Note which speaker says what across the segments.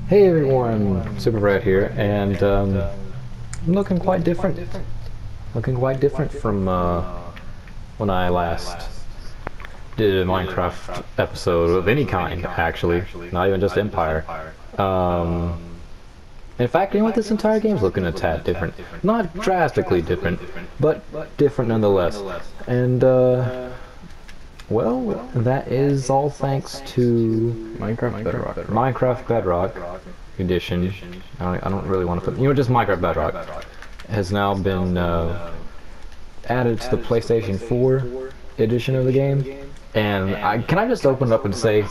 Speaker 1: Hey everyone, Super Brad here, and I'm looking quite different. Looking quite different from when I last did a Minecraft episode of any kind, actually. Not even just Empire. Um, in fact, you know what? This entire game's looking a tad different. Not drastically different, but different nonetheless. And well, that is all thanks to Minecraft Bedrock edition. I don't really want to put, just Minecraft Bedrock has now been added to the PlayStation 4 edition of the game. And can I just open it up and say,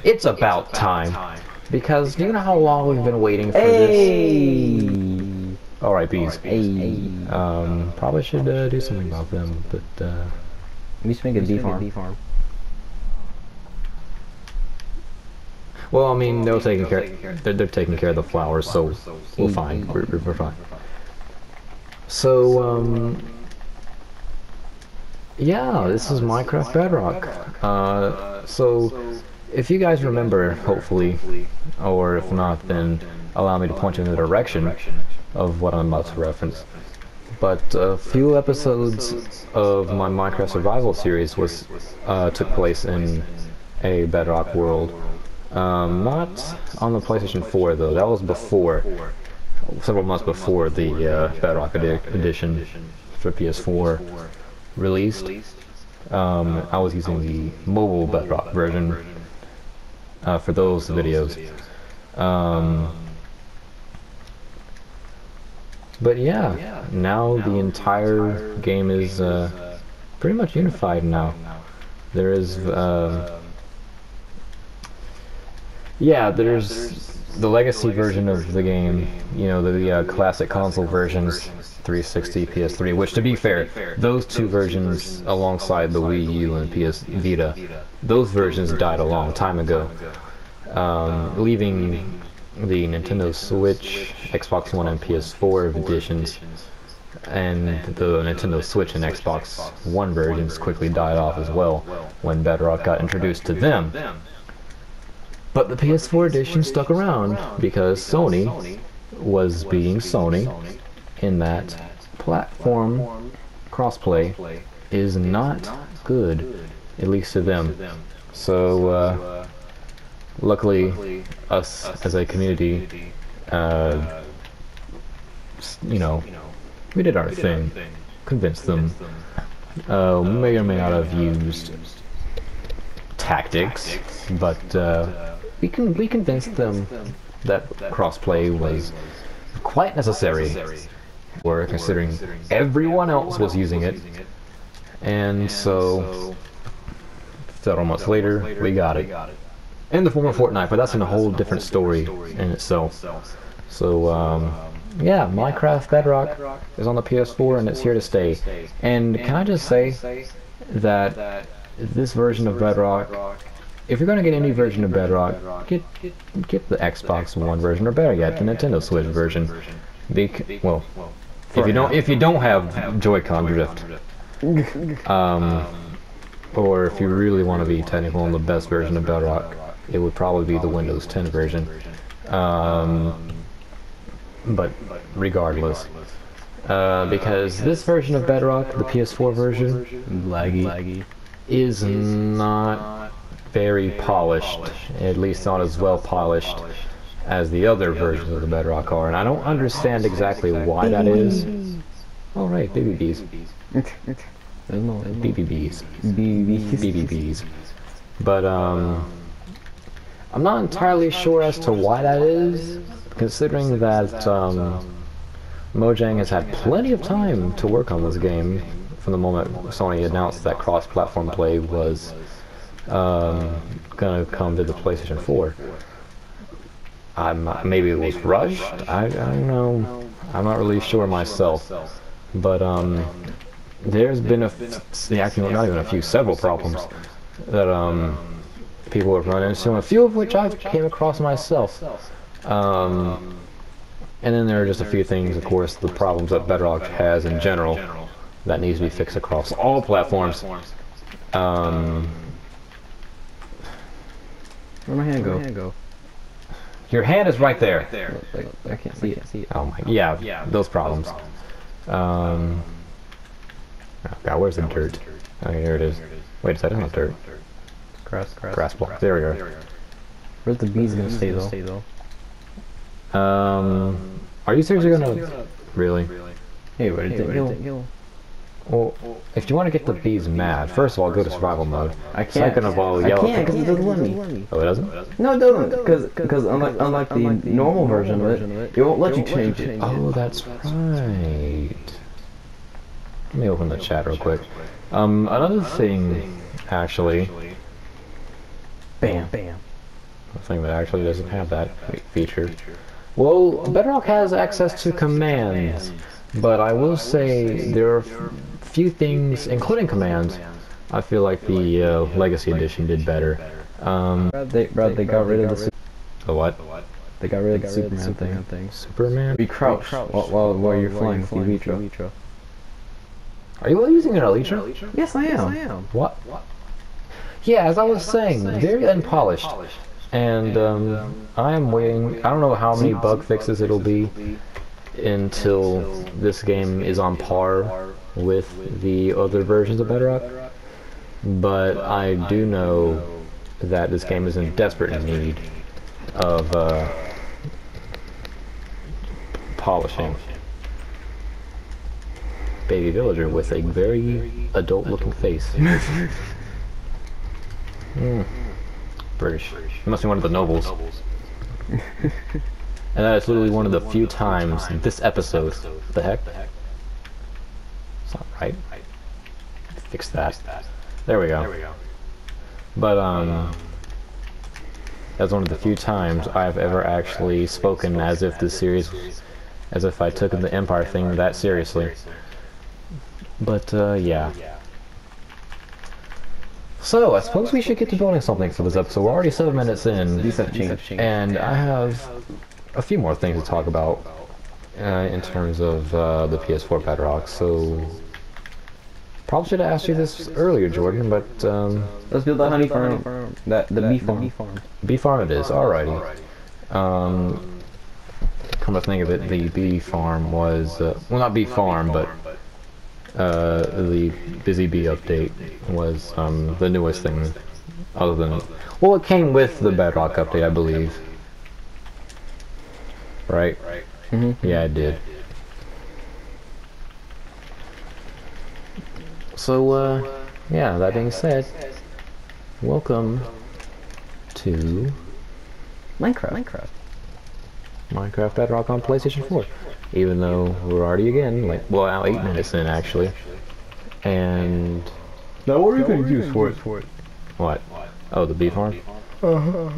Speaker 1: it's about time. Because do you know how long we've been waiting for this? Alright, bees. Probably should do something about them, but
Speaker 2: We should make a bee farm.
Speaker 1: well, I mean, they're taking care. They're taking care of the flowers, so we're fine. We're fine. So, yeah, this is Minecraft Bedrock. So, if you guys remember, hopefully, or if not, then allow me to point you in the direction of what I'm about to reference. But a few episodes of my Minecraft Survival series took place in a Bedrock world. Not on the PlayStation 4 though. That was before, several months before the Bedrock edition for PS4 released. I was using the mobile Bedrock version for those videos. But yeah, now the entire game is pretty much unified now. There is there's the legacy version of the game, the classic console versions, 360, PS3, which, to be fair, those two versions alongside the Wii U and PS Vita, those versions died a long time ago, leaving the Nintendo Switch, Xbox One, and PS4 editions, and the Nintendo Switch and Xbox One versions quickly died off as well when Bedrock got introduced to them. But the PS4 edition stuck around because Sony was being Sony in that platform crossplay is not good, at least to them. So luckily, us as a community, we did our thing, convinced them. May or may not have used tactics, but we convinced them that crossplay was quite necessary, or considering everyone else was using it. And so several months later, we got it in the form of Fortnite, but that's a whole different story in itself. So yeah, Minecraft Bedrock is on the PS4 and it's here to stay. And can I just say that this version of Bedrock, if you're gonna get any version of Bedrock, get the Xbox One version, or better yet, the Nintendo Switch version. Well, if you don't have Joy-Con drift, or if you really want to be technical on the best version of Bedrock, it would probably be the Windows 10 version. But regardless, because this version of Bedrock, the PS4 version, laggy, is not very polished, at least not as well polished as the other versions of the Bedrock are, and I don't understand exactly why that is. Oh right, baby bees. BBBs. BBBs. But I'm not entirely sure as to why that is, considering that Mojang has had plenty of time to work on this game from the moment Sony announced that cross-platform play was gonna come to the PlayStation 4. Maybe it was rushed. I don't know. I'm not really sure myself. But there's been actually not even a few, several problems that people have run into, a few of which I've came across myself. And then there are just a few things, of course, the problems that Bedrock has in general that needs to be fixed across all platforms.
Speaker 2: Where'd my hand go?
Speaker 1: Your hand is right there.
Speaker 2: Like, I can't see it.
Speaker 1: Oh my, yeah, those problems. Oh God, where's the dirt? Oh, here it is. Wait a second, not dirt. Grass block. There we go.
Speaker 2: Where's the bees gonna stay though?
Speaker 1: Are you seriously gonna? Really?
Speaker 2: Hey, where did it go?
Speaker 1: Well, if you want to get the bees mad, first of all, go to survival mode.
Speaker 2: I can't.
Speaker 1: Second of all, yellow.
Speaker 2: I can't because it doesn't let me.
Speaker 1: Oh, it doesn't?
Speaker 2: No, it doesn't. Because unlike the normal version of it, it won't let you change it.
Speaker 1: Oh, that's right. Let me open the chat real quick. Another thing, actually.
Speaker 2: Bam.
Speaker 1: A thing that actually doesn't have that feature. Well, Bedrock has access to commands, but I will say there are few things, including commands, I feel like the Legacy Edition did better.
Speaker 2: They got rid of
Speaker 1: The what?
Speaker 2: They got rid of the Superman thing.
Speaker 1: Superman?
Speaker 2: We crouch while you're flying with the Elytra.
Speaker 1: Are you using an Elytra?
Speaker 2: Yes, I am.
Speaker 1: What? Yeah, as I was saying, very unpolished. And I am waiting. I don't know how many bug fixes it'll be until this game is on par with the other versions of Bedrock. But I do know that this game is in desperate need of polishing. Baby villager with a very adult-looking face. British. He must be one of the nobles. And that is literally one of the few times in this episode. What the heck? It's not right. Fix that. There we go. But that's one of the few times I've ever actually spoken as if this series, as if I took the Empire thing that seriously. But yeah. So, I suppose we should get to building something for this episode. We're already 7 minutes in, and I have a few more things to talk about in terms of the PS4 Bedrock, so... Probably should have asked you this earlier, Jordan, but...
Speaker 2: Let's build the honey farm. The bee farm.
Speaker 1: Bee farm it is, alrighty. Come to think of it, the bee farm was... well, not bee farm, but... the Busy Bee update was the newest thing, other than... Well, it came with the Bedrock update, I believe. Right?
Speaker 2: Mm-hmm.
Speaker 1: Yeah, it did. So, yeah, that being said, welcome to... Minecraft Bedrock on PlayStation 4. Even though we're already again, like, well, now 8 minutes in, actually. And...
Speaker 2: Now what are you going to use for it?
Speaker 1: What? Oh, the bee farm? Well,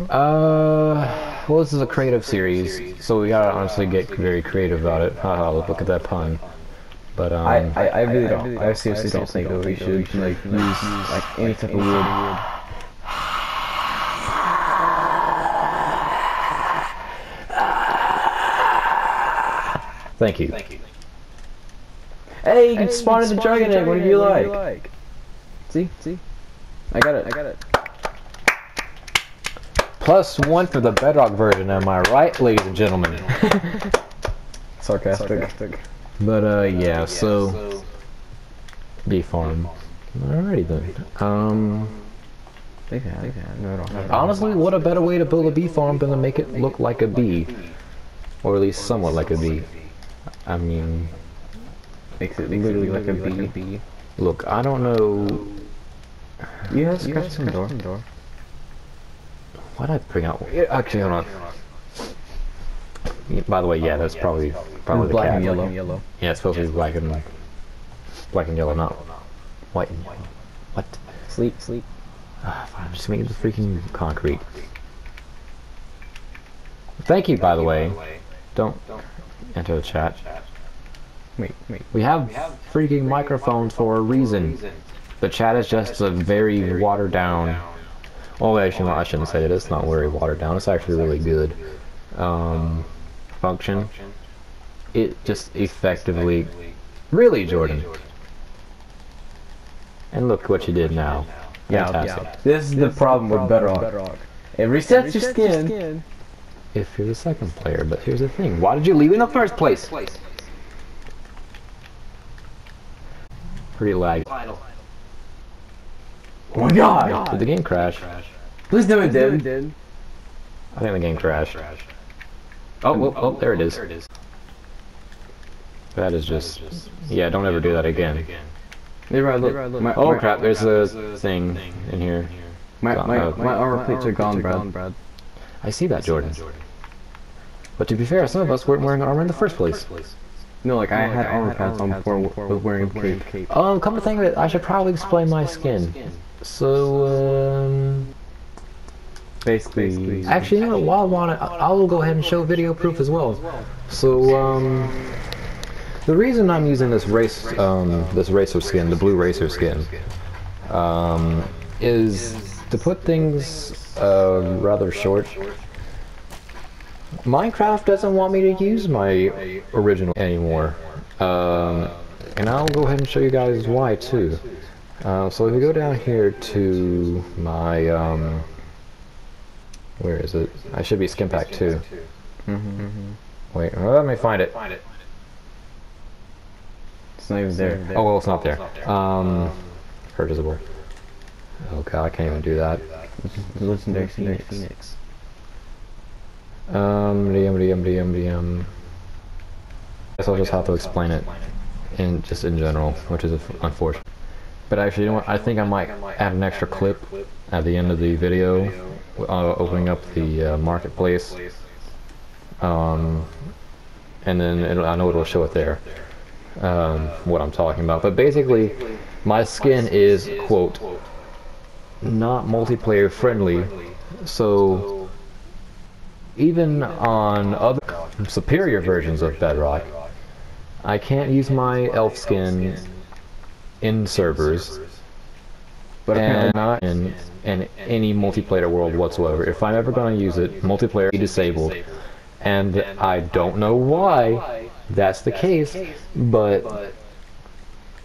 Speaker 1: this is a creative series, so we gotta honestly get very creative about it. Haha, look at that pun. But,
Speaker 2: I really don't. I seriously don't think that we should, like, use, like, any type of wood.
Speaker 1: Thank you.
Speaker 2: Hey, you can spawn in the dragon egg whenever you like. See? I got it.
Speaker 1: +1 for the Bedrock version, am I right, ladies and gentlemen?
Speaker 2: Sarcastic.
Speaker 1: But, yeah, so... Bee farm. Alrighty then. Honestly, what a better way to build a bee farm than to make it look like a bee. Or at least somewhat like a bee. I mean...
Speaker 2: Makes it literally like a bee.
Speaker 1: Look, I don't know...
Speaker 2: You have to scratch some door.
Speaker 1: Why'd I bring out... Actually, hold on. By the way, yeah, that's probably the
Speaker 2: black
Speaker 1: cat.
Speaker 2: and yellow.
Speaker 1: Yeah, it's supposed to be black and yellow, not white and yellow. What?
Speaker 2: Sleep.
Speaker 1: Fine, I'm just making the freaking concrete. Thank you, by the way. Don't enter the chat.
Speaker 2: Wait.
Speaker 1: We have freaking microphones for a reason. The chat is just a very watered down... Well, actually, I shouldn't say it. It's not very watered down. It's actually really good. Function. It just effectively... Really, Jordan? And look what you did now. Fantastic.
Speaker 2: This is the problem with Bedrock. It resets your skin,
Speaker 1: if you're the second player. But here's the thing: why did you leave in the first place? Pretty laggy.
Speaker 2: Oh my god!
Speaker 1: Did the game crash?
Speaker 2: Please tell me it did.
Speaker 1: I think the game crashed. Oh, there it is. That is just... Yeah, don't ever do that again.
Speaker 2: Look.
Speaker 1: Oh crap, there's a thing in here.
Speaker 2: My armor plates are gone, Brad.
Speaker 1: I see that, Jordan. But to be fair, some of us weren't wearing armor in the first place.
Speaker 2: No, like I had armor pads on before was wearing a cape.
Speaker 1: Come to think of it, I should probably explain my skin. So,
Speaker 2: Basically...
Speaker 1: actually, you know what, while I want it, I'll go ahead and show video proof as well. So, the reason I'm using this racer skin, the blue racer skin, is to put things, rather short. Minecraft doesn't want me to use my original anymore, and I'll go ahead and show you guys why too. So if you go down here to my, where is it? I should be skin pack 2. Wait, let me find it.
Speaker 2: It's not even there.
Speaker 1: Oh well, it's not there. Hurt is a word. Oh god, I can't even do that.
Speaker 2: Legendary Phoenix.
Speaker 1: DM. Guess I'll just have to explain it in general, which is unfortunate. But actually, you know what? I think I might add an extra clip at the end of the video, opening up the marketplace, and then I know it'll show it there, what I'm talking about. But basically, my skin is, quote, not multiplayer friendly, so even on other superior versions of Bedrock, I can't use my elf skin in servers, but and not in any multiplayer world whatsoever. If I'm ever going to use it, multiplayer is disabled, and I don't know why that's the case, but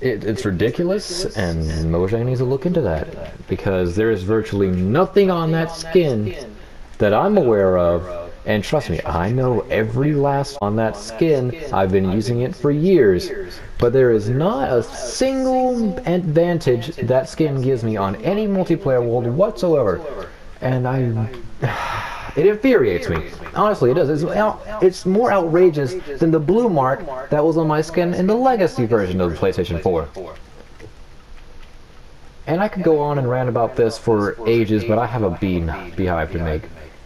Speaker 1: it's ridiculous, and Mojang needs to look into that, because there is virtually nothing on that skin that I'm aware of. And trust me, I know every last on that skin. I've been using it for years. But there is not a single advantage that skin gives me on any multiplayer world whatsoever. And it infuriates me. Honestly, it does. It's more outrageous than the blue mark that was on my skin in the Legacy version of the PlayStation 4. And I could go on and rant about this for ages, but I have a beehive to make.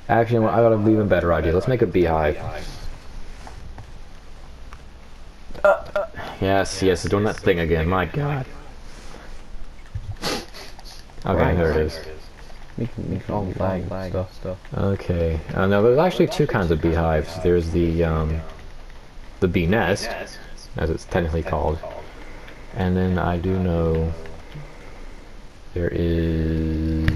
Speaker 1: Actually, I got an even better idea. Let's make a beehive. Yes, doing that thing again. My God. Okay, there it is.
Speaker 2: Make all lag stuff.
Speaker 1: Okay. Now there's actually two kinds of beehives. There's the bee nest, as it's technically called, and then I do know there is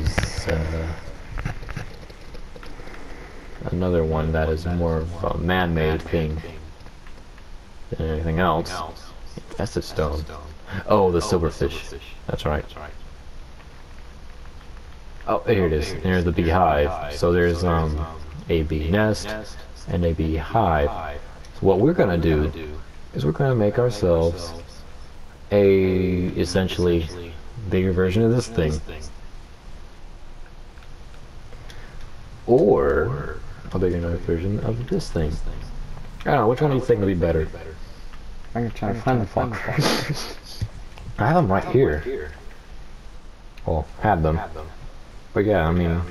Speaker 1: another one that is more of a man-made thing than anything else. Infested stone. Oh, the silverfish. That's right. Oh, here it is. There's the beehive. So there's a bee nest and a beehive. So what we're gonna do is we're gonna make ourselves a essentially bigger version of this thing, or a bigger enough version of this thing. I don't know, which one do you think would be better?
Speaker 2: I'm gonna try to find the fuck.
Speaker 1: I have them right here. Well, had them. But yeah, I mean,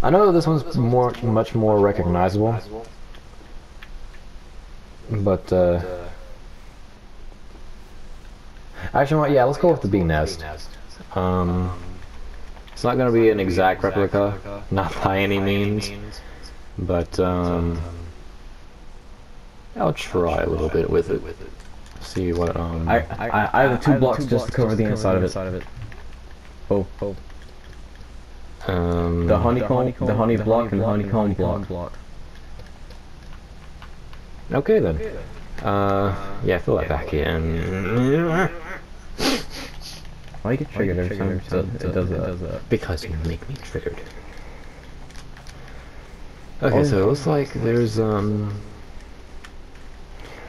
Speaker 1: I know this one's much more recognizable, but actually, yeah, let's go with the bee nest. It's not going to be an exact replica, not by any means, but I'll try a little bit with it. See what
Speaker 2: I have 2 blocks just to cover the inside of it. Oh. The honeycomb, the honey block, and the honeycomb block.
Speaker 1: Okay then. Yeah, fill that back in.
Speaker 2: Why do you get triggered every time it does that?
Speaker 1: Because you make me triggered. Okay, so it looks like there's Alright,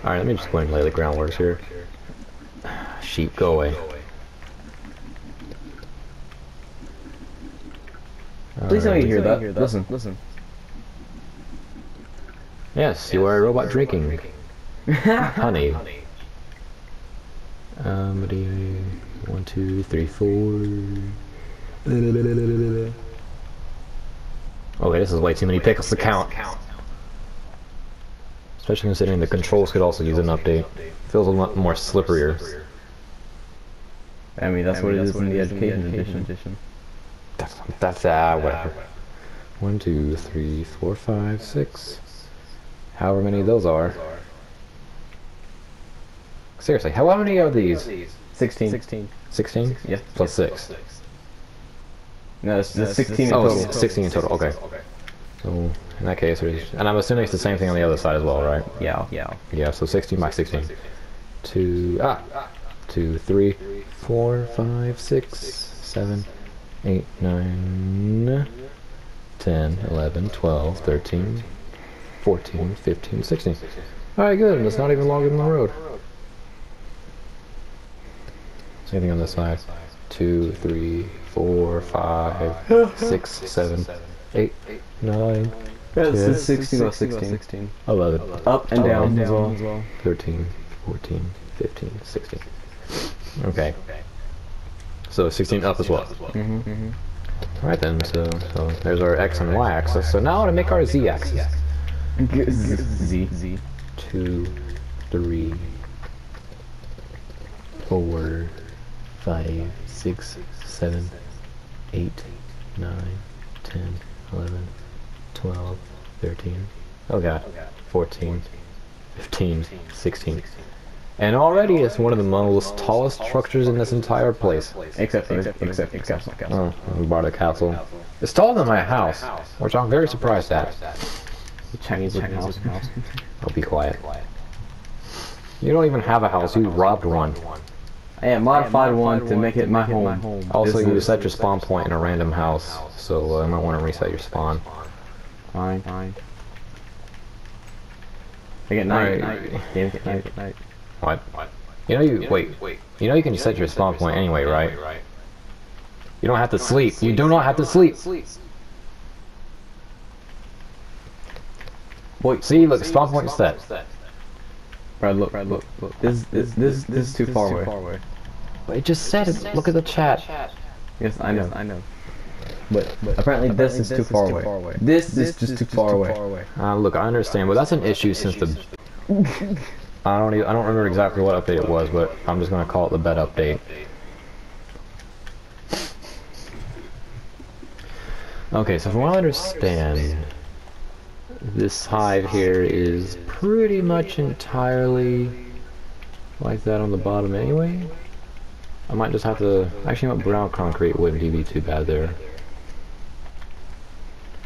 Speaker 1: let me just go ahead and lay the groundworks here. Sheep, go away.
Speaker 2: Please don't you hear that. Listen.
Speaker 1: Yes, you are a robot drinking honey. 1, 2, 3, 4. Okay, this is way too many pickles to count. Especially considering the controls could also use an update. Feels a lot more slipperier.
Speaker 2: I mean, that's what it is in the education edition.
Speaker 1: That's whatever. 1, 2, 3, 4, 5, 6. However many of those are. Seriously, how many are these?
Speaker 2: 16.
Speaker 1: 16?
Speaker 2: Yes.
Speaker 1: Plus 6.
Speaker 2: No, it's 16 in total.
Speaker 1: 16 in total, okay. So, in that case, and I'm assuming it's the same thing on the other side as well, right?
Speaker 2: Yeah.
Speaker 1: Yeah, so 16 by 16. 2, 3, 4, 5, 6, 7, 8, 9, 10, 11, 12, 13, 14, 15, 16. Alright, good, and it's not even longer than the road. Same thing on this side. 2, 3, 4, 5, 6, 7, 8, 9, 10,
Speaker 2: 16.
Speaker 1: 11.
Speaker 2: Up and down as well.
Speaker 1: 13, 14, 15, 16. Okay. So 16 up as well. Alright then, so there's our X and Y axis. So now to make our Z axis.
Speaker 2: Z.
Speaker 1: 2, 3, 4, 5, 6, 7, 8, 9, 10, 11, 12, 13, oh god, 14, 15, 16. And already it's one of the most tallest structures in this entire place.
Speaker 2: Except the castle.
Speaker 1: Oh, Barda Castle. It's taller than my house, which I'm very surprised at.
Speaker 2: Chinese house.
Speaker 1: I'll be quiet. You don't even have a house, you robbed one.
Speaker 2: I modified one to make it my home.
Speaker 1: Also, you set your spawn point in a random house, so I might want to reset your spawn.
Speaker 2: Fine. I get night. Damn it, night.
Speaker 1: What? You know You know you can set your spawn point anyway, right? You don't have to sleep. You do not have to sleep.
Speaker 2: Wait,
Speaker 1: see, look, spawn point is set.
Speaker 2: Brad, look. This is too far away.
Speaker 1: It just said it. Look at the chat.
Speaker 2: Yes, I know. But apparently this is too far away. This is just too far away.
Speaker 1: Look, I understand, but that's an issue since the. I don't remember exactly what update it was, but I'm just gonna call it the bed update. Okay, so from what I understand, this hive here is pretty much entirely like that on the bottom anyway. I might just have to... Actually, what brown concrete wouldn't be too bad there.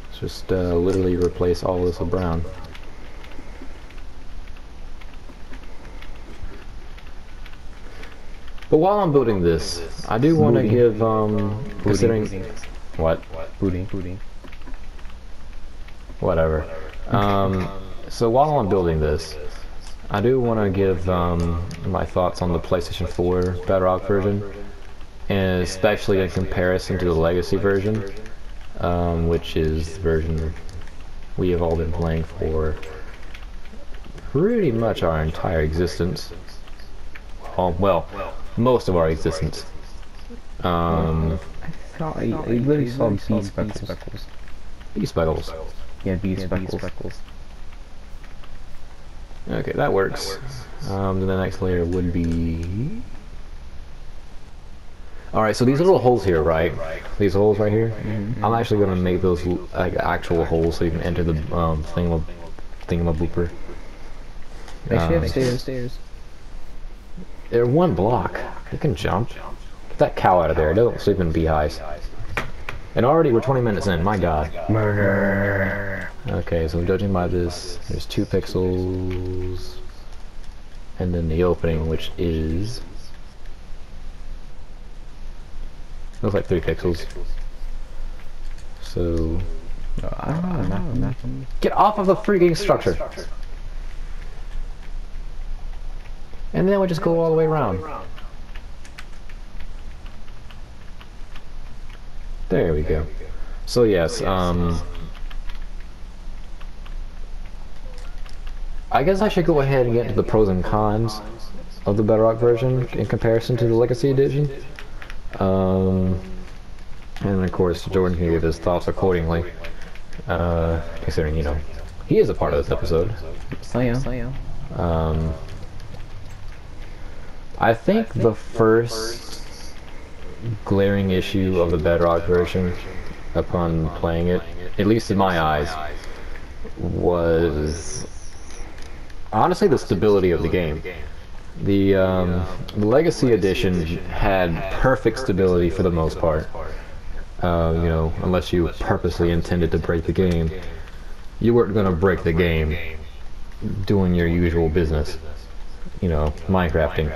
Speaker 1: Let's just literally replace all this with brown. But while I'm building this, I do want to give, considering... What?
Speaker 2: Booting.
Speaker 1: Whatever. So while I'm building this, I do want to give my thoughts on the PlayStation 4 Bedrock version, and especially in comparison to the Legacy version, which is the version we have all been playing for pretty much our entire existence. Well, most of our existence.
Speaker 2: I literally saw bee speckles.
Speaker 1: Bee speckles.
Speaker 2: Yeah, bee speckles.
Speaker 1: Okay, that works. Then the next layer would be... Alright, so these little holes here, right? These holes right here? I'm actually going to make those like actual holes so you can enter the thingamabooper.
Speaker 2: They should have stairs.
Speaker 1: They're one block. You can jump. Get that cow out of there. It doesn't sleep in beehives. And already we're 20 minutes in. My god.
Speaker 2: Murder.
Speaker 1: Okay, so judging by this, there's 2 pixels. And then the opening, which is... looks like 3 pixels. So
Speaker 2: I don't know.
Speaker 1: Get off of the freaking structure. And then we just go all the way around. There we go. So yes, I guess I should go ahead and get into the pros and cons of the Bedrock version in comparison to the Legacy Edition. And of course, Jordan can give his thoughts accordingly, considering, you know, he is a part of this episode. I think the first glaring issue of the Bedrock version upon playing it, at least in my eyes, was honestly the stability of the game. The Legacy Edition had perfect stability for the most part. You know, unless you purposely intended to break the game, you weren't going to break the game doing your usual business. You know, Minecrafting.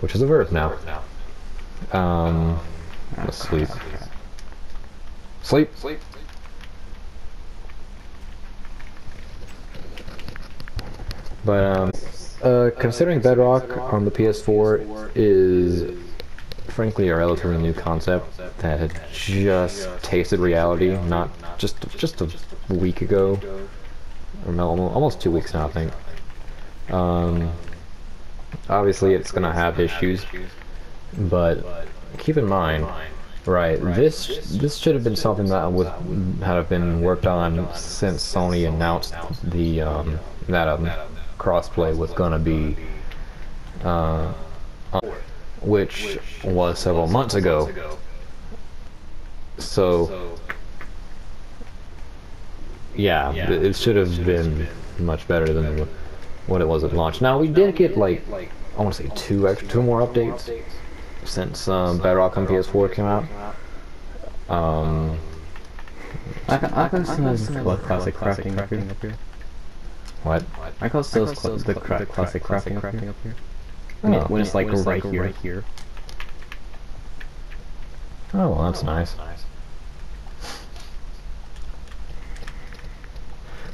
Speaker 1: Which is a verb now. Let's sleep. Sleep! But, considering Bedrock on the PS4 is frankly a relatively new concept that had just tasted reality, not just a week ago, or no, almost 2 weeks now, I think. Obviously it's gonna have issues, but keep in mind, right, this should have been something that would have been worked on since Sony announced the that crossplay was gonna be which was several months ago. So yeah, it should have been much better than what it was at launch. Now we did get, like, I want to say two more updates since Bedrock on PS4 came out.
Speaker 2: I can still classic crafting up here.
Speaker 1: What?
Speaker 2: I call still the classic crafting up here. When it's like right here.
Speaker 1: Oh, well, that's nice.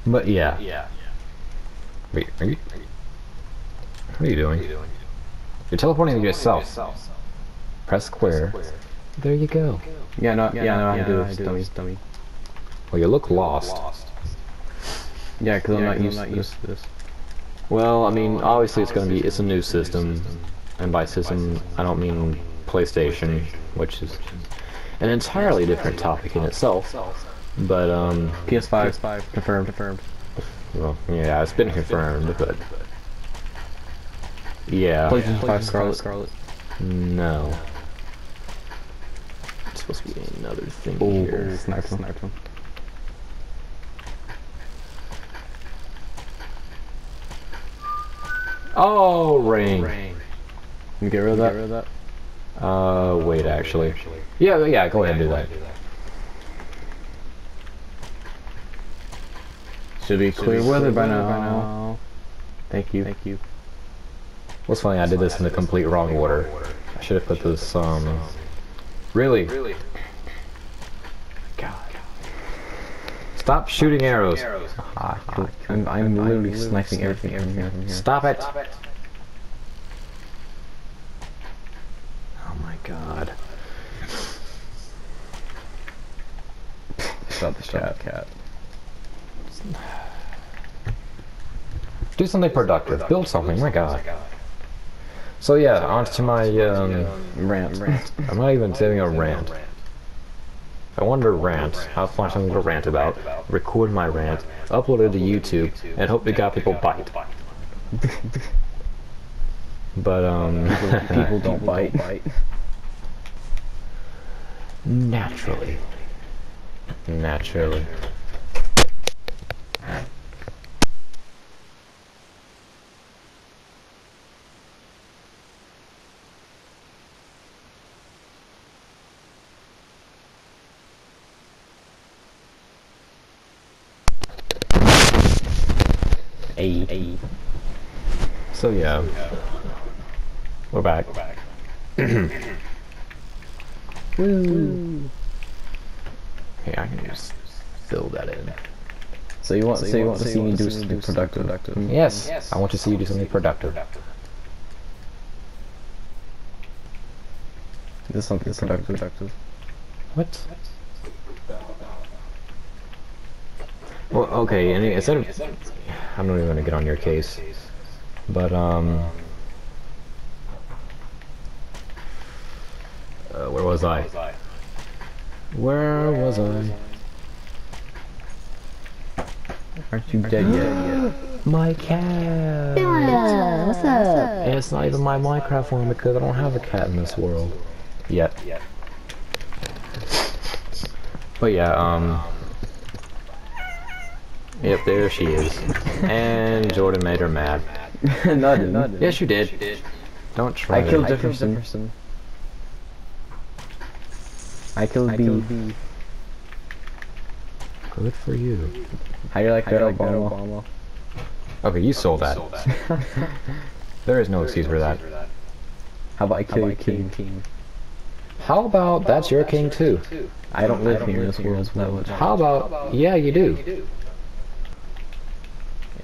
Speaker 1: But yeah. Wait, what are you doing? You're teleporting to yourself. Press square. There you go.
Speaker 2: Yeah, no, I do this, dummy.
Speaker 1: Well, you look lost.
Speaker 2: Yeah, because I'm not used to this.
Speaker 1: Well, I mean, obviously it's a new system, and by system I don't mean PlayStation, which is an entirely different topic in itself. But
Speaker 2: PS5 confirmed.
Speaker 1: Well, yeah, it's been confirmed, but yeah.
Speaker 2: PlayStation 5 Scarlet.
Speaker 1: No. It's supposed to be another thing here.
Speaker 2: Sniped him.
Speaker 1: Oh, rain.
Speaker 2: You get rid of that?
Speaker 1: Wait, actually. Yeah, go ahead and do that.
Speaker 2: Should be clear weather by now. Thank you.
Speaker 1: What's funny, I did this in the complete wrong order. I should have put this, Really? God. Stop shooting arrows.
Speaker 2: I'm literally sniping everything from here.
Speaker 1: Stop it. Oh my god.
Speaker 2: Stop the cat.
Speaker 1: Do something productive. Build something, my god. So yeah, on to my
Speaker 2: Rant.
Speaker 1: I'm not even saying a rant. I wanted to rant, have find something to rant about, record my rant, upload it to YouTube, and hope to God people bite. But
Speaker 2: people don't bite.
Speaker 1: Naturally.
Speaker 2: Ayy.
Speaker 1: So yeah, we're back.
Speaker 2: Woo.
Speaker 1: Okay, I can just fill that in.
Speaker 2: So you want to see me do something productive?
Speaker 1: Yes, I want to see you do something productive.
Speaker 2: Do something productive.
Speaker 1: What? Well, okay, and instead of... I'm not even gonna get on your case. But, where was I? Where was I?
Speaker 2: Aren't you dead yet?
Speaker 1: My cat!
Speaker 3: Yeah, what's up?
Speaker 1: And it's not even my Minecraft one because I don't have a cat in this world. Yet. But yeah, yep, there she is. And Jordan made her mad.
Speaker 2: No, I didn't.
Speaker 1: Yes, you did. Don't try
Speaker 2: I killed Jefferson. I killed B.
Speaker 1: Good for you.
Speaker 2: How you like that, Obama?
Speaker 1: Okay, you sold that. There is no excuse for that.
Speaker 2: How about I kill your king?
Speaker 1: How about that's your king too?
Speaker 2: I don't live here in this world that much.
Speaker 1: How about, yeah, you do.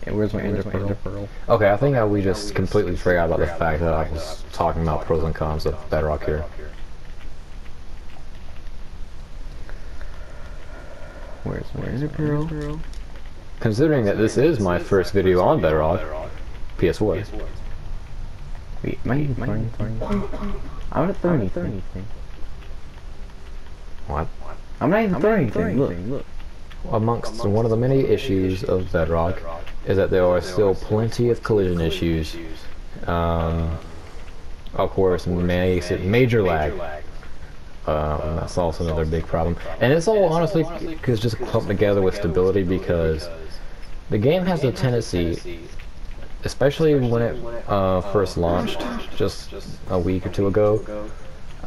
Speaker 2: Yeah, where's my ender pearl?
Speaker 1: Okay, I think we just completely forgot about the fact that I was talking about pros and cons of Bedrock here.
Speaker 2: Where's my ender pearl?
Speaker 1: Considering that this is my first video on Bedrock, PS4.
Speaker 2: Wait, am I even throwing? I'm not throwing anything.
Speaker 1: What?
Speaker 2: I'm not even throwing anything. Look.
Speaker 1: Amongst one of the many issues of Bedrock is that there are still plenty of collision issues. Of course, major lag. That's also another big problem. And it's all honestly just clumped together with stability because the game has a tendency, especially when it first launched just a week or two ago,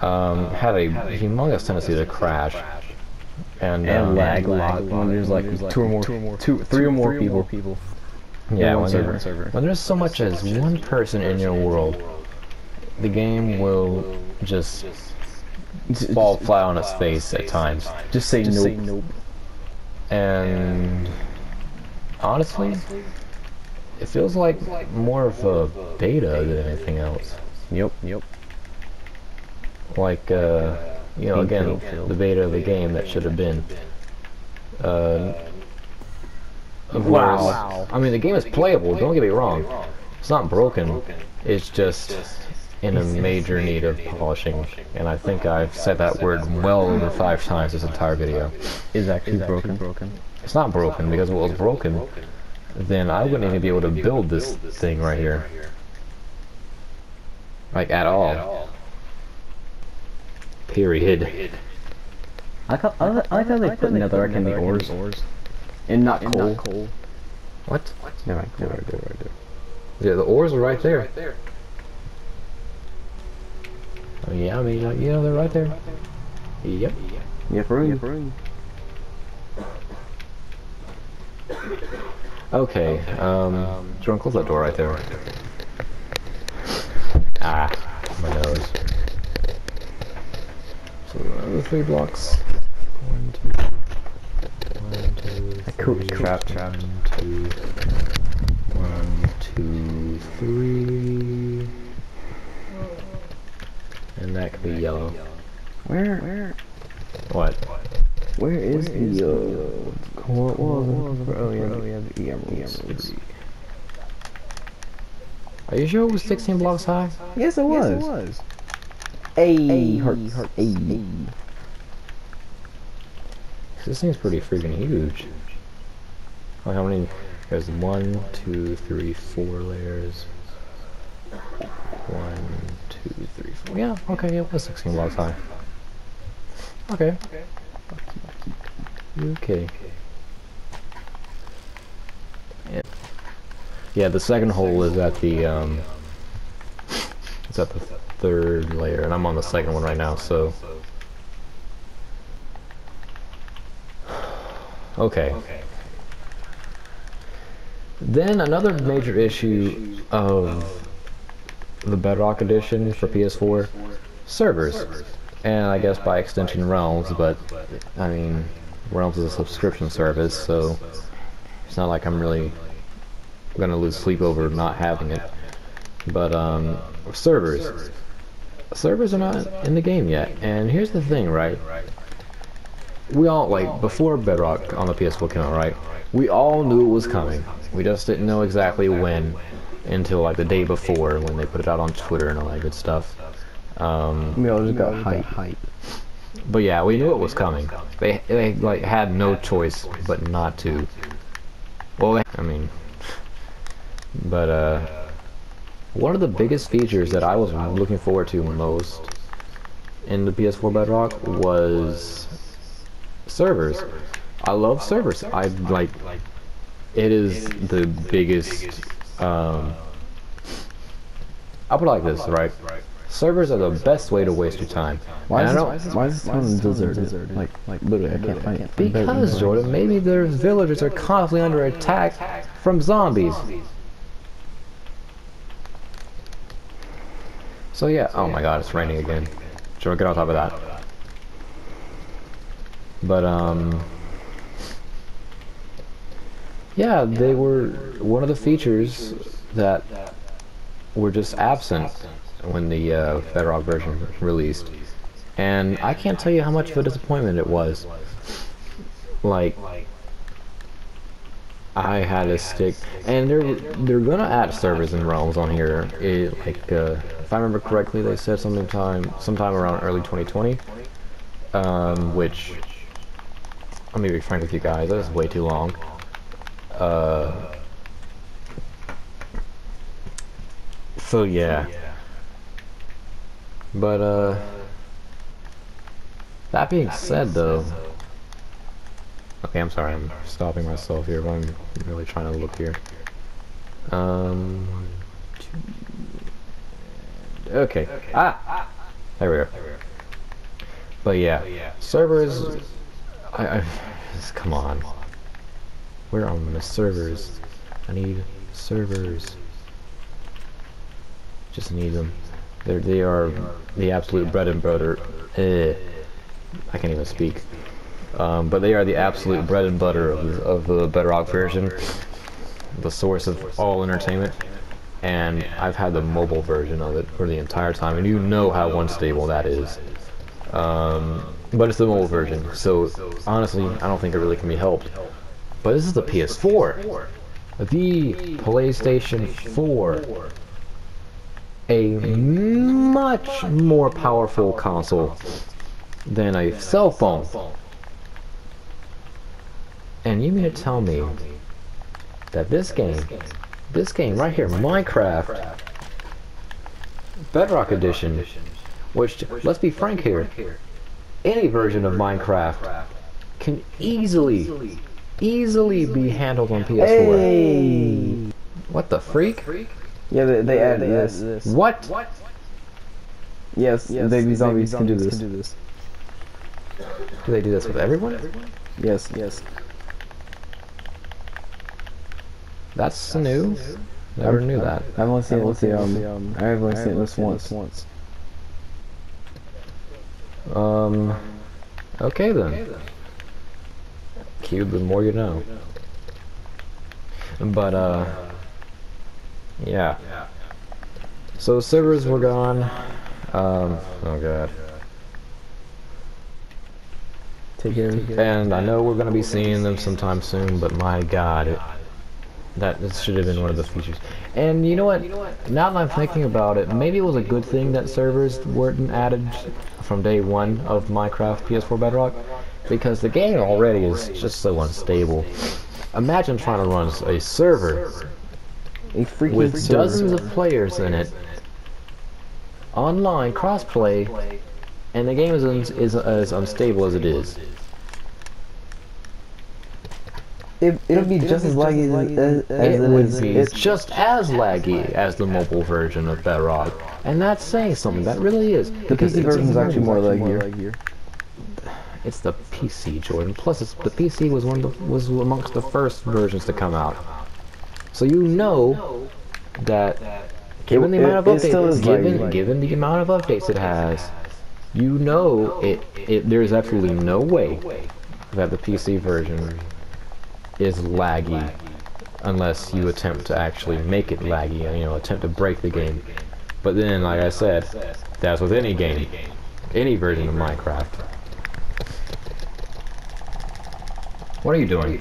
Speaker 1: had a humongous tendency to crash. And
Speaker 2: lag a lot when there's like three or more people.
Speaker 1: Yeah,
Speaker 2: when
Speaker 1: there's so much as one person in your world, the game will just fall flat on its face at times.
Speaker 2: Just say nope.
Speaker 1: And honestly, it feels like more of a beta than anything else.
Speaker 2: Yep.
Speaker 1: Like, you know, again, the beta of the game that should have been.
Speaker 2: Wow.
Speaker 1: I mean, the game is playable, don't get me wrong. It's not broken. It's just in a major need of polishing. And I think I've said that word well over 5 times this entire video.
Speaker 2: Is actually broken.
Speaker 1: It's not broken, because if it was broken, then I wouldn't even be able to build this thing right here. Like, at all. Period.
Speaker 2: I like how they put netherrack in the ores. And not coal.
Speaker 1: What?
Speaker 2: No, right there.
Speaker 1: Yeah, the ores are right there. Oh, yeah, I mean, you know, they're right there. Yep.
Speaker 2: Yep, room.
Speaker 1: Okay, Jordan, close that door right there. Ah, my nose. So, the 3 blocks. 1, 2, trapped. 1, 2, 3. And that could be yellow.
Speaker 2: Where?
Speaker 1: What?
Speaker 2: Where is the the emeralds.
Speaker 1: Are you sure it was 16 blocks high?
Speaker 2: Yes, it was. Hey, hearts. Hey.
Speaker 1: This thing's pretty freaking huge. Like, how many? There's 1, 2, 3, 4 layers. 1, 2, 3, 4. Yeah, okay, it was 16 blocks high. Okay. Okay. Yeah, the second hole is at the it's at the 3rd layer, and I'm on the second one right now, so okay. Then another major issue of the Bedrock edition for PS4, servers, and I guess by extension realms, but I mean, Realms is a subscription service, so it's not like I'm really gonna lose sleep over not having it. But servers. Servers are not in the game yet, and here's the thing, right? We all, like, before Bedrock on the PS4 came out, right? We all knew it was coming. We just didn't know exactly when until like the day before when they put it out on Twitter and all that good stuff.
Speaker 2: We all just got hype.
Speaker 1: But yeah, we knew it was coming. They like had no choice but not to. Well, I mean, but one of the biggest features that I was looking forward to most in the PS4 Bedrock was servers. I love servers. I like it is the biggest. I'll put it like this, right? Servers are the best way to waste your time.
Speaker 2: Why is this town deserted? Like literally, I can't find it.
Speaker 1: Because, Jordan, maybe their villagers are constantly under attack from zombies. So yeah, oh my god, it's raining again. Should we get on top of that? But yeah, they were one of the features that were just absent when the Bedrock version released, and I can't tell you how much of a disappointment it was. Like, I had to stick, and they're gonna add servers and realms on here. If I remember correctly, they said sometime around early 2020, which, let me be frank with you guys, that is way too long. So yeah. But that being said, though, okay, I'm sorry, I'm stopping myself here, but I'm really trying to look here. Okay. There we go. But yeah, servers. Come on. Where are my servers? I need servers. Just need them. They are the absolute bread and butter. I can't even speak. But they are the absolute bread and butter of the Bedrock version. The source of all entertainment. And I've had the mobile version of it for the entire time, and you know how unstable that is. But it's the mobile version, so honestly, I don't think it really can be helped. But this is the PS4. The PlayStation 4. A much more powerful console than a cell phone. And you mean to tell me that this game right here, Minecraft Bedrock Edition, which, let's be frank here, any version of Minecraft can easily be handled on PS4.
Speaker 2: Hey!
Speaker 1: What the freak?
Speaker 2: Yeah, they added this.
Speaker 1: What?
Speaker 2: Yes, baby zombies can do this.
Speaker 1: Do they do this with everyone?
Speaker 2: Yes.
Speaker 1: That's new. Never knew that.
Speaker 2: I've only seen it with I've only seen this once.
Speaker 1: Okay then. Cube, the more you know. But yeah. So servers were gone. Oh god. And I know we're gonna be seeing them sometime soon, but my god, this should have been one of the features. And you know what? Now that I'm thinking about it, maybe it was a good thing that servers weren't added from day one of Minecraft PS4 Bedrock, because the game already is just so unstable. Imagine trying to run a server with dozens of players in it, online crossplay, and the game is as unstable as it is.
Speaker 2: It'll be just as laggy as
Speaker 1: it would be. It's just as laggy as the mobile version of Bedrock, and that's saying something. That really is.
Speaker 2: The PC version is actually more laggier.
Speaker 1: It's the PC, Jordan. Plus, the PC was amongst the first versions to come out. So you know that given the amount of updates, given the amount of updates it has, you know there's absolutely no way that the PC version is laggy unless you attempt to actually make it laggy, you know, attempt to break the game. But then, like I said, that's with any game, any version of Minecraft. What are you doing?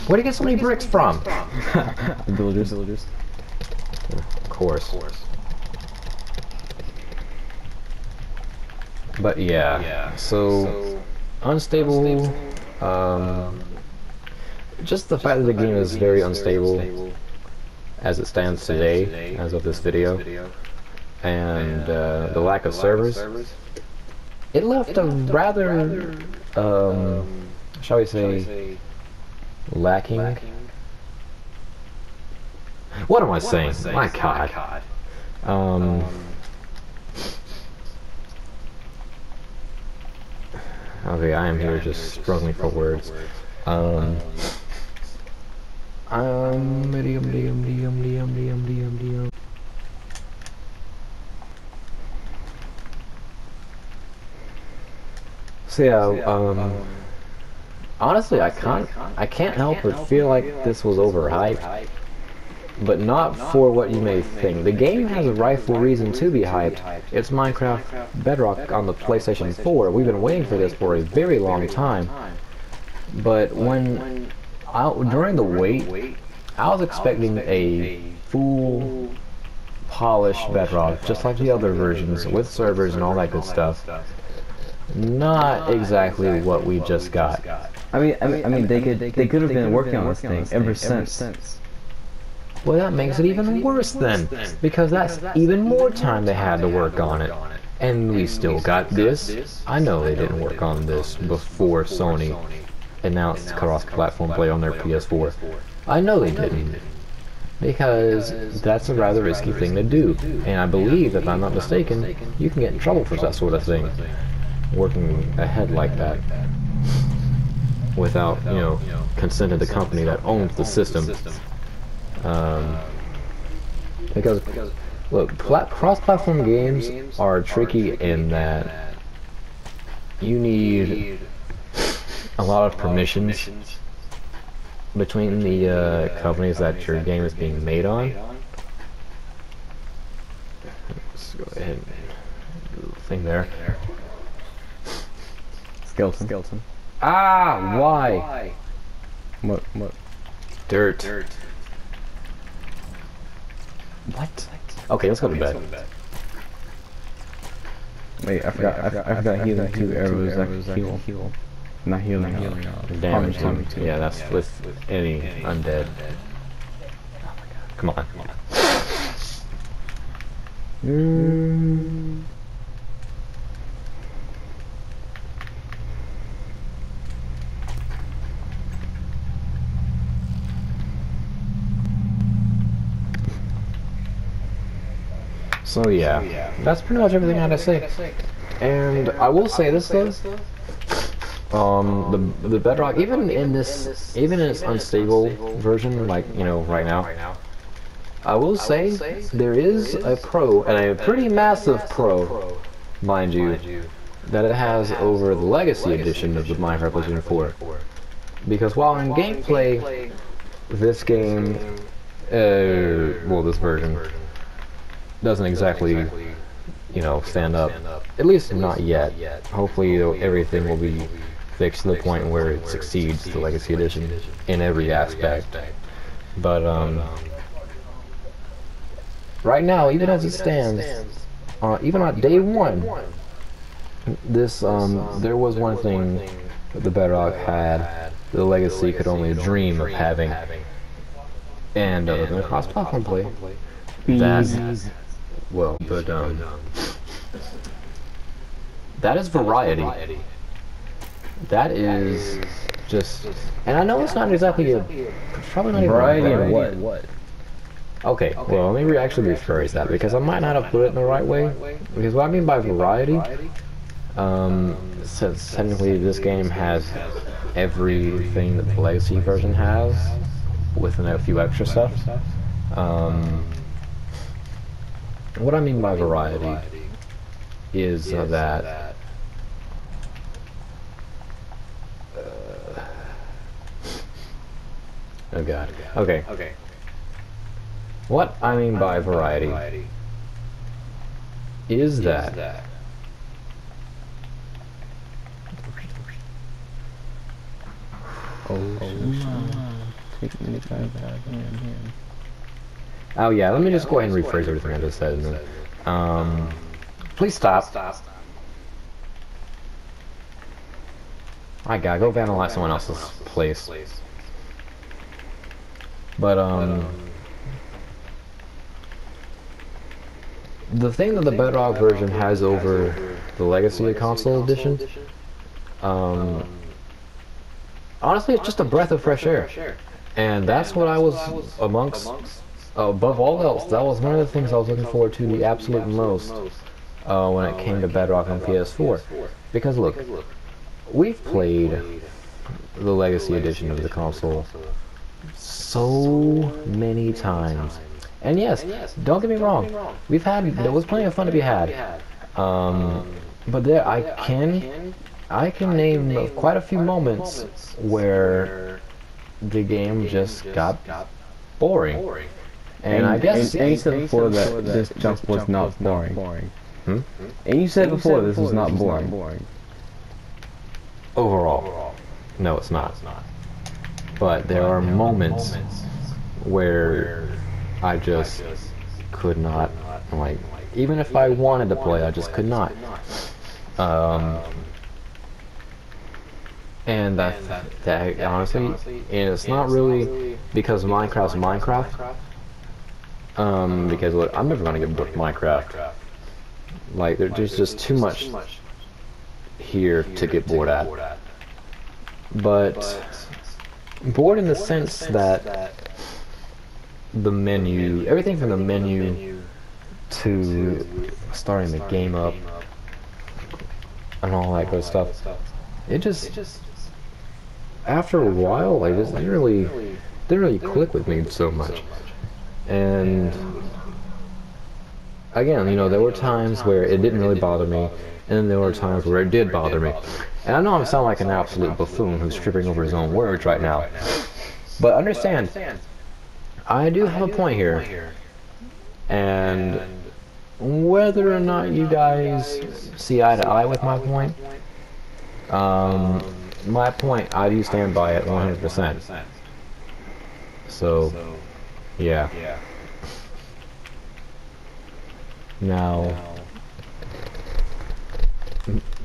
Speaker 1: Where do you get so many bricks from?
Speaker 2: Villagers.
Speaker 1: Of course. But yeah, so unstable. Just the fact that the game is very unstable as it stands today, as of this video, and the lack of servers, it left a rather, shall we say, lacking. What am I saying? My God. Okay, I am here just struggling for words. So yeah, honestly, I can't help but feel like this was overhyped, but not for what you may think. The game has a rightful reason to be hyped. It's Minecraft Bedrock on the PlayStation 4. We've been waiting for this for a very long time. But during the wait, I was expecting a full polished Bedrock, just like the other versions, with servers and all that good stuff. Not exactly what we just got.
Speaker 2: I mean, they could have been working on this thing ever since.
Speaker 1: Well, that makes it even worse then, because that's even more time they had to work on it. And we still got this. I know they didn't work on this before Sony announced cross-platform play on their PS4. I know they didn't, because that's a rather risky thing to do. And I believe, if I'm not mistaken, you can get in trouble for that sort of thing, working ahead like that, without, you know, consent of the company that owns the system. Because, look, cross-platform games are tricky in that you need a lot of permissions between the companies that your game is being made on. Let's go ahead and do the thing there.
Speaker 2: Skeleton.
Speaker 1: Ah, why?
Speaker 2: What?
Speaker 1: Dirt. What? Okay, let's go to bed.
Speaker 2: Wait, I forgot healing 2 arrows that can heal. Not healing,
Speaker 1: damage. Yeah, that's with any undead. Oh my God. Come on. So yeah, that's pretty much everything I had to say. And I will say this though, the Bedrock, even in its unstable version, like, you know, right now, I will say there is a pro, and a pretty massive pro, mind you, that it has over the Legacy edition of the Minecraft PlayStation 4. Because while in gameplay, this game, well, this version doesn't exactly, you know, stand up. At least not yet. Hopefully everything will be fixed to the point where it succeeds the Legacy Edition in every aspect. But right now, even as it stands, even on day one, this there was one thing that the Bedrock had the Legacy could only dream of having, and other than cross-platform play, that, well, but that is variety. That is just, and I know it's not exactly a, probably not even
Speaker 2: variety of what?
Speaker 1: Okay, well, let me actually rephrase that, because I might not have put it in the right way. Because what I mean by variety, since technically this game has everything that the Legacy version has, with a few extra stuff. What I mean by variety is that Oh god. Okay. What I mean by variety is that oh yeah, let me just go ahead and rephrase everything I just said. And then, please stop. I gotta go vandalize someone else's place. But the thing that the Bedrock version has over the Legacy console edition, honestly, it's just a breath of fresh air. And that's what I was amongst, above all else, that was one of the things I was looking forward to the absolute most when it came to Bedrock on PS4. Because look, we've played the Legacy edition of the console so many times. And yes, don't get me wrong, there was plenty of fun to be had. But there, I can name quite a few moments where the game just got boring. And I guess...
Speaker 2: And you said before that this jump was not boring.
Speaker 1: Hmm?
Speaker 2: And you said before this was not boring.
Speaker 1: Overall, no, it's not. But there are moments where I just could not, like, even if I wanted to play, I just could not. And that honestly, and it's not really because Minecraft's Minecraft. Because look, I'm never gonna get booked Minecraft. Like, there's just too much here to get bored at. But bored in the sense that the menu, everything from the menu to starting the game up and all that good stuff, it just after a while, like, this didn't really click with me so much. And again, you know, there were times where it didn't really bother me, and then there were times where it did bother me. And I know I sound like an absolute buffoon who's tripping over his own words right now, but understand, I do have a point here, and whether or not you guys see eye to eye with my point, I do stand by it 100%. So, yeah. Now,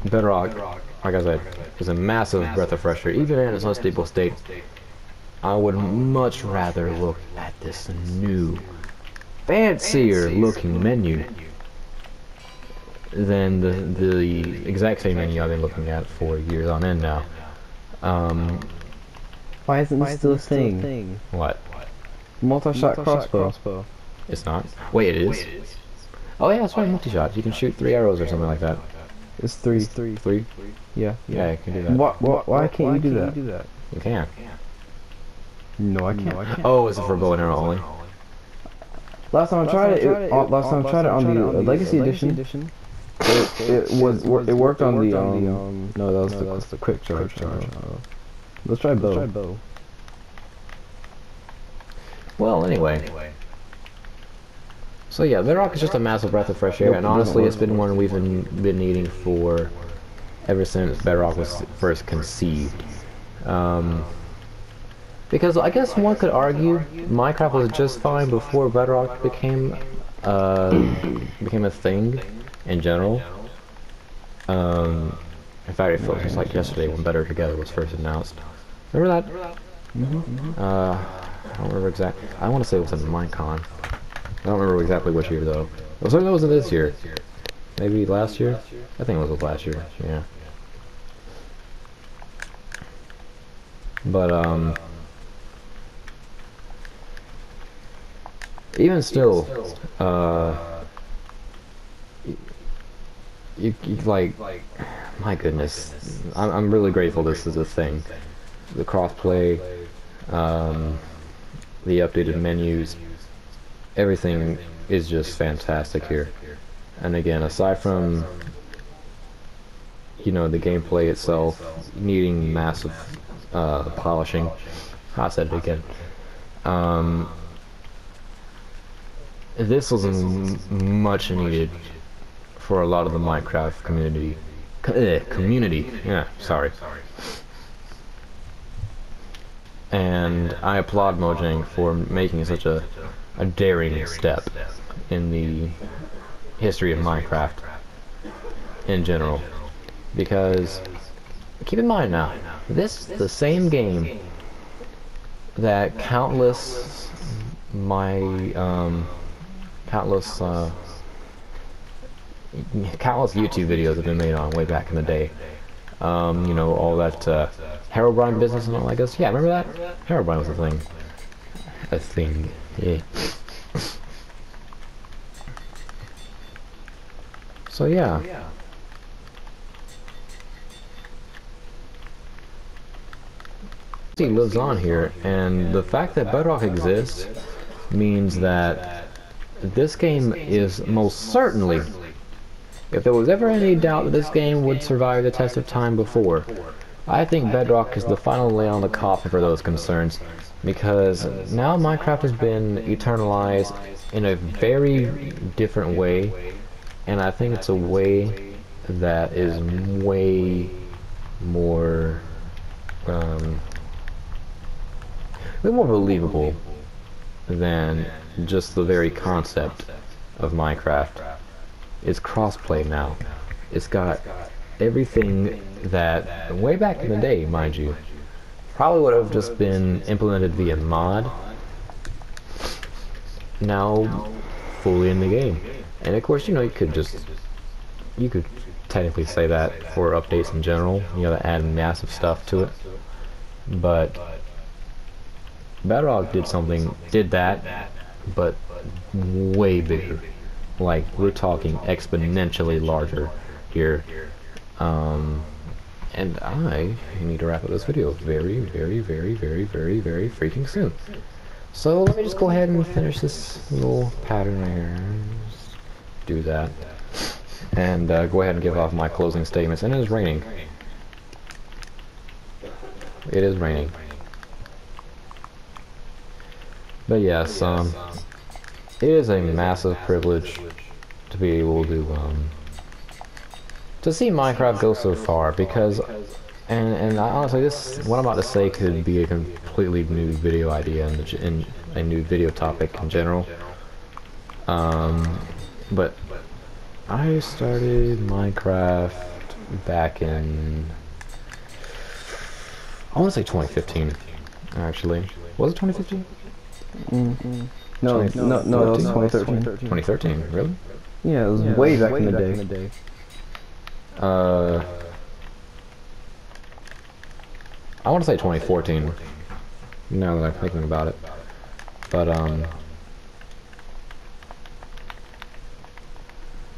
Speaker 1: Bedrock, like I said, is a massive breath of fresh air. Even in its unstable state, I would much rather look at this new, fancier looking menu than the exact same menu I've been looking at for years on end now.
Speaker 2: Why isn't this still a thing?
Speaker 1: What?
Speaker 2: Multi-shot crossbow.
Speaker 1: It's not? Wait, it is? Oh yeah, that's right, multi-shot. You can shoot 3 arrows or something like that.
Speaker 2: It's three.
Speaker 1: 3?
Speaker 2: Yeah.
Speaker 1: Yeah, you can do that.
Speaker 2: Why can't you do that?
Speaker 1: You can.
Speaker 2: No, I can't.
Speaker 1: Oh, is it for bow and arrow only?
Speaker 2: Last time I tried it on the Legacy Edition. It worked on the no, that was the quick charge. Let's try bow.
Speaker 1: Well, anyway. So yeah, Bedrock is just a massive breath of fresh air, and honestly, it's been one we've been needing for ever since Bedrock was first conceived. Because I guess one could argue Minecraft was just fine before Bedrock became a thing in general. In fact, it felt just like yesterday when Better Together was first announced. Remember that? I don't remember exactly. I want to say it was in Minecon. I don't remember exactly which year though. It certainly wasn't this year. Maybe last year? I think it was last year, yeah. But even still, you like, my goodness, I'm really grateful this is a thing. The crossplay, the updated menus, everything is just fantastic here. And again, aside from, you know, the gameplay itself needing massive polishing, I said it again. This was much needed for a lot of the Minecraft community. Community, yeah, sorry. And I applaud Mojang for making such a daring step in the history of Minecraft in general. Because, keep in mind now, this is the same game that countless YouTube videos have been made on way back in the day. You know, all that Herobrine business and all, I guess. Yeah, remember that? Herobrine was a thing. A thing, yeah. So yeah. He lives on here, and the fact that Bedrock exists means that this game is most certainly, if there was ever any doubt that this game would survive the test of time before, I think Bedrock is the final nail on the coffin for those concerns, because now Minecraft has been eternalized in a very different way, and I think it's a way that is way more believable than just the very concept of Minecraft. It's crossplay now. It's got everything that, way back in the day, mind you, probably would have just been implemented via mod, now fully in the game. And of course, you know, you could technically say that for updates in general, you know, add massive stuff to it. But Bedrock did that, but way bigger. Like, we're talking exponentially larger here. And I need to wrap up this video very, very, very, very, very, very freaking soon. So let me just go ahead and finish this little pattern right here. Just do that. And go ahead and give off my closing statements. And it is raining. It is raining. But yes, it is a massive privilege to be able to see Minecraft go so far, because, and honestly, what I'm about to say could be a completely new video idea and a new video topic in general. But I started Minecraft back in, I want to say 2015, actually. Was it 2015?
Speaker 2: Mm-hmm. No, that was 2013.
Speaker 1: 2013, really?
Speaker 2: Yeah, it was way back in the day.
Speaker 1: I want to say 2014, now that I'm thinking about it. But,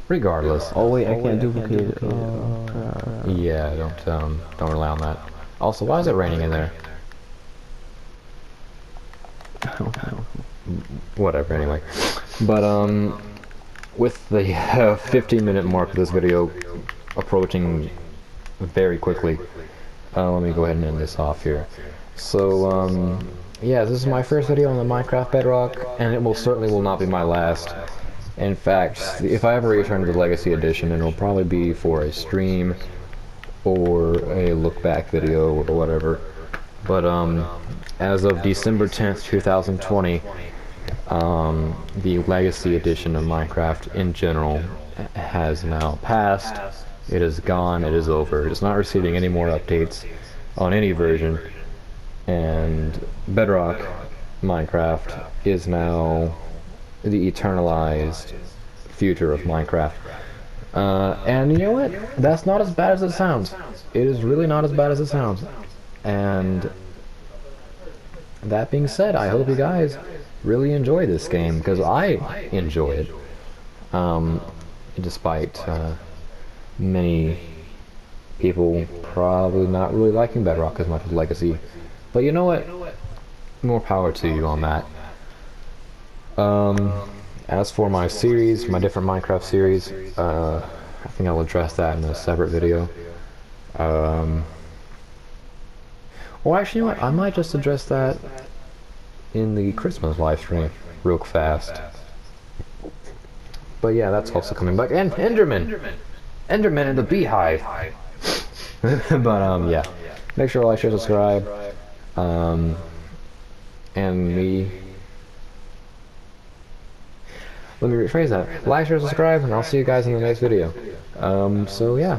Speaker 1: regardless.
Speaker 2: Oh wait, I can't duplicate it.
Speaker 1: Yeah, don't rely on that. Also, why is it raining in there?
Speaker 2: I don't know.
Speaker 1: Whatever, anyway. But, with the 15-minute mark of this video approaching very quickly, let me go ahead and end this off here. So, yeah, this is my first video on the Minecraft Bedrock, and it most certainly will not be my last. In fact, if I ever return to the Legacy Edition, it'll probably be for a stream or a look-back video or whatever. But, as of December 10th, 2020, the Legacy Edition of Minecraft in general has now passed. It is gone, it is over. It's not receiving any more updates on any version, and Bedrock Minecraft is now the eternalized future of Minecraft. And you know what? That's not as bad as it sounds. It is really not as bad as it sounds. And that being said, I hope you guys really enjoy this game, because I enjoy it. Despite many people probably not really liking Bedrock as much as Legacy. But you know what? More power to you on that. As for my series, my different Minecraft series, I think I'll address that in a separate video. Well, actually, you know what? I might just address that in the Christmas live stream real fast. But yeah, that's also coming back. And Enderman! Enderman in the beehive! But yeah. Make sure to like, share, subscribe. And me... Let me rephrase that. Like, share, subscribe, and I'll see you guys in the next video. So yeah.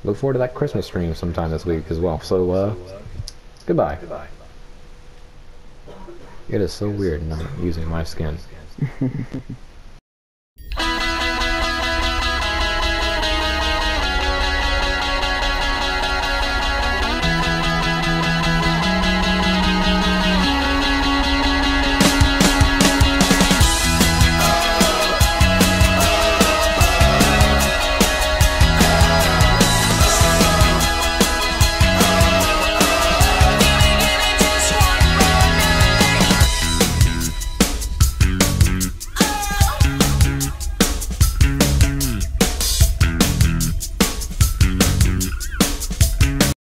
Speaker 1: Look forward to that Christmas stream sometime this week as well. So, goodbye. It is so weird not using my skin.